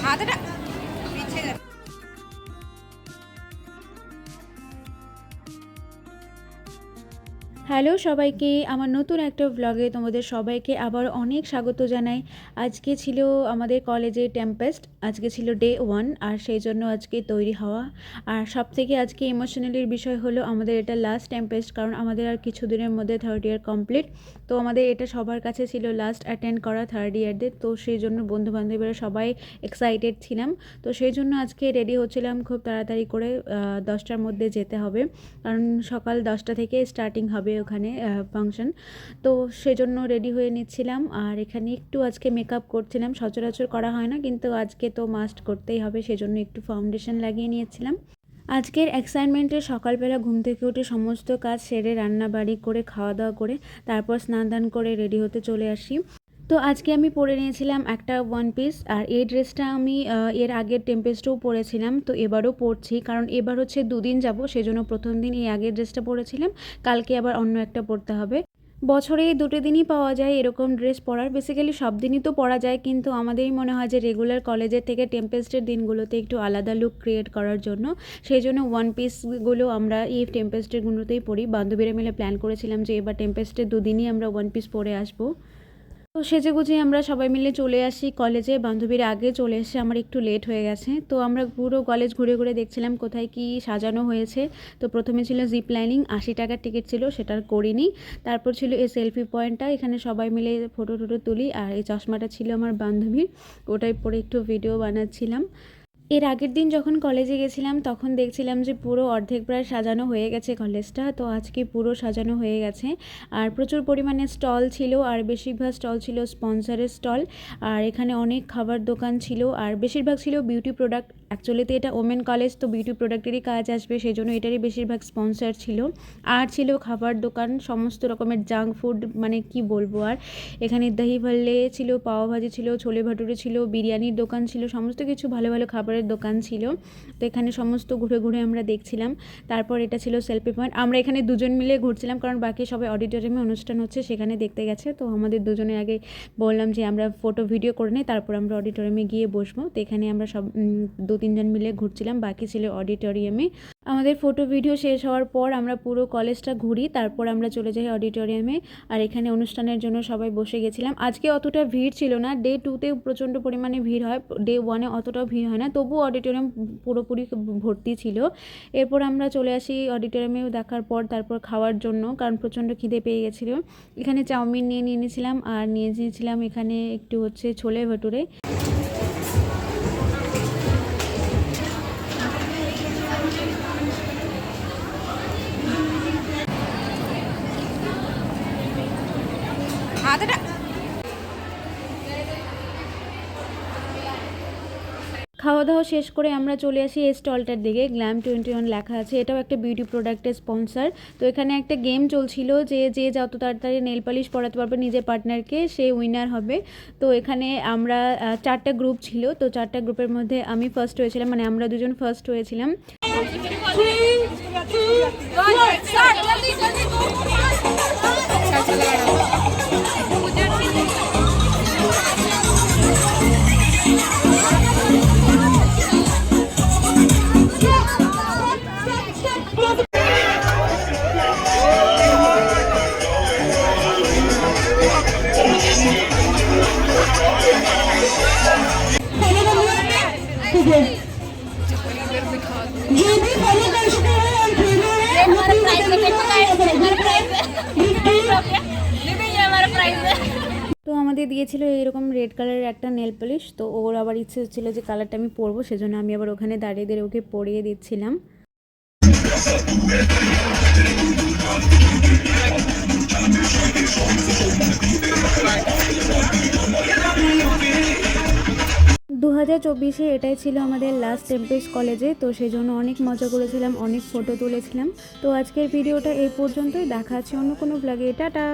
हाथ पीछे कर। হ্যালো সবাইকে, আমার নতুন একটা ব্লগে তোমাদের সবাইকে আবার অনেক স্বাগত জানাই। আজকে ছিল আমাদের কলেজে টেম্পেস্ট, আজকে ছিল ডে 1, আর সেই জন্য আজকে তৈরি হওয়া। আর সব থেকে আজকে ইমোশনালির বিষয় হলো আমাদের এটা লাস্ট টেম্পেস্ট, কারণ আমাদের আর কিছু দিনের মধ্যে থার্ড ইয়ার কমপ্লিট। তো আমাদের এটা সবার কাছে ছিল লাস্ট অ্যাটেন্ড করা থার্ড ইয়ারদের, তো সেই জন্য বন্ধুবান্ধবীরা সবাই এক্সাইটেড ছিলাম। তো সেই জন্য আজকে রেডি হচ্ছিলাম খুব তাড়াতাড়ি করে, 10টার মধ্যে যেতে হবে, কারণ সকাল 10টা থেকে স্টার্টিং হবে ওখানে ফাংশন। তো সেজন্য রেডি হয়ে নিচ্ছিলাম, আর এখানে একটু আজকে মেকআপ করছিলাম। সচরাচর করা হয় না, কিন্তু আজকে তো মাস্ট করতেই হবে, সেজন্য একটু ফাউন্ডেশন লাগিয়ে নিয়েছিলাম। আজকের এক্সাইটমেন্টে সকালবেলা ঘুম থেকে উঠে সমস্ত কাজ সেরে রান্নাবাড়ি করে খাওয়া দাওয়া করে তারপর স্নান দান করে রেডি হতে চলে আসি। তো আজকে আমি পরে নিয়েছিলাম একটা ওয়ান পিস, আর এই ড্রেসটা আমি এর আগের টেম্পেস্টেও পরেছিলাম, তো এবারও পরছি, কারণ এবার হচ্ছে 2 দিন যাব, সেজন্য প্রথম দিন এই আগের ড্রেসটা পরেছিলাম, কালকে আবার অন্য একটা পরতে হবে। বছরে এই 2 দিনই পাওয়া যায় এরকম ড্রেস পরার, বেসিক্যালি সব দিনই তো পরা যায়, কিন্তু আমাদেরই মনে হয় যে রেগুলার কলেজের থেকে টেম্পেস্টের দিনগুলোতে একটু আলাদা লুক ক্রিয়েট করার জন্য সেই জন্য ওয়ান পিসগুলো আমরা এই টেম্পেস্টেরগুলোতেই পরি। বান্ধবীরা মিলে প্ল্যান করেছিলাম যে এবার টেম্পেস্টের 2 দিনই আমরা ওয়ান পিস পরে আসবো। তো সেজেগুজে আমরা সবাই মিলে চলে আসি কলেজে। বান্ধবীরা আগে চলে এসে আমার একটু লেট হয়ে গেছে, তো আমরা পুরো কলেজ ঘুরে ঘুরে দেখছিলাম কোথায় কি সাজানো হয়েছে। তো প্রথমে ছিল জিপ লাইনিং, 80 টাকার টিকিট ছিল, সেটা করিনি। তারপর ছিল এই সেলফি পয়েন্টটা, এখানে সবাই মিলে ফটো টটো তুলি, আর এই চশমাটা ছিল আমার বান্ধবীর, ওটাই পরে একটু ভিডিও বানাচ্ছিলাম। এর আগের দিন যখন কলেজে গেছিলাম তখন দেখছিলাম যে পুরো অর্ধেক প্রায় সাজানো হয়ে গেছে কলেজটা, তো আজকে পুরো সাজানো হয়ে গেছে। আর প্রচুর পরিমাণে স্টল ছিল, আর বেশিরভাগ স্টল ছিল স্পন্সরের স্টল, আর এখানে অনেক খাবার দোকান ছিল, আর বেশিরভাগ ছিল বিউটি প্রোডাক্ট। অ্যাকচুয়ালিতে এটা ওমেন কলেজ, তো বিউটি প্রোডাক্টেরই কাজ আসবে, সেই জন্য এটারই বেশিরভাগ স্পন্সর ছিল। আর ছিল খাবার দোকান, সমস্ত রকমের জাঙ্ক ফুড, মানে কি বলবো আর। এখানে দহি ভাল্লে ছিল, পাওভাজি ছিল, ছোলে ভাটুরে ছিল, বিরিয়ানির দোকান ছিল, সমস্ত কিছু ভালো ভালো খাবারের দোকান ছিল। তো এখানে সমস্ত ঘুরে ঘুরে আমরা দেখছিলাম। তারপর এটা ছিল সেলফি পয়েন্ট, আমরা এখানে দুজন মিলে ঘুরছিলাম, কারণ বাকি সবাই অডিটোরিয়ামে অনুষ্ঠান হচ্ছে সেখানে দেখতে গেছে। তো আমাদের দুজনে আগে বললাম যে আমরা ফটো ভিডিও করে নিই, তারপর আমরা অডিটোরিয়ামে গিয়ে বসবো। তো এখানে আমরা সব 2-3 জন মিলে ঘুরছিলাম, বাকি ছিল অডিটোরিয়ামে। আমাদের ফটো ভিডিও শেষ হওয়ার পর আমরা পুরো কলেজটা ঘুরি, তারপর আমরা চলে যাই অডিটোরিয়ামে। আর এখানে অনুষ্ঠানের জন্য সবাই বসে গেছিলাম। আজকে অতটা ভিড় ছিল না, ডে 2তে প্রচণ্ড পরিমাণে ভিড় হয়, ডে 1-এ অতটাও ভিড় হয় না, তবুও অডিটোরিয়াম পুরোপুরি ভর্তি ছিল। এরপর আমরা চলে আসি অডিটোরিয়ামেও দেখার পর তারপর খাওয়ার জন্য, কারণ প্রচণ্ড খিদে পেয়ে গেছিলো। এখানে চাউমিন নিয়ে নিয়েছিলাম, আর নিয়ে নিয়েছিলাম এখানে একটু হচ্ছে ছোলে ভাটুরে। हाथ খাওয়া দাওয়া শেষ করে আমরা চলে আসি এই স্টলটার দিকে, গ্ল্যাম 21 লেখা আছে, এটাও একটা বিউটি প্রোডাক্টের স্পন্সর। তো এখানে একটা গেম চলছিল যে যে যত তাড়াতাড়ি নেল পালিশ পরাতে পারবে নিজের পার্টনারকে, সে উইনার হবে। তো এখানে আমরা 4টা গ্রুপ ছিল, তো 4টা গ্রুপের মধ্যে আমি ফার্স্ট হয়েছিলাম, মানে আমরা দুজন ফার্স্ট হয়েছিলাম। তো আমাদের দিয়েছিল এরকম রেড কালারের একটা নেল পলিশ, তো ওর আবার ইচ্ছে ছিল যে কালারটা আমি পরবো, সেজন্য আমি আবার ওখানে দাঁড়িয়ে দাঁড়িয়ে ওকে পরিয়ে দিচ্ছিলাম। 2024-এ এটাই ছিল আমাদের লাস্ট টেম্পেস্ট কলেজে, তো সেই জন্য অনেক মজা করেছিলাম, অনেক ফটো তুলেছিলাম। তো আজকের ভিডিওটা এই পর্যন্তই, দেখা আছে অন্য কোনো ব্লগে। টাটা।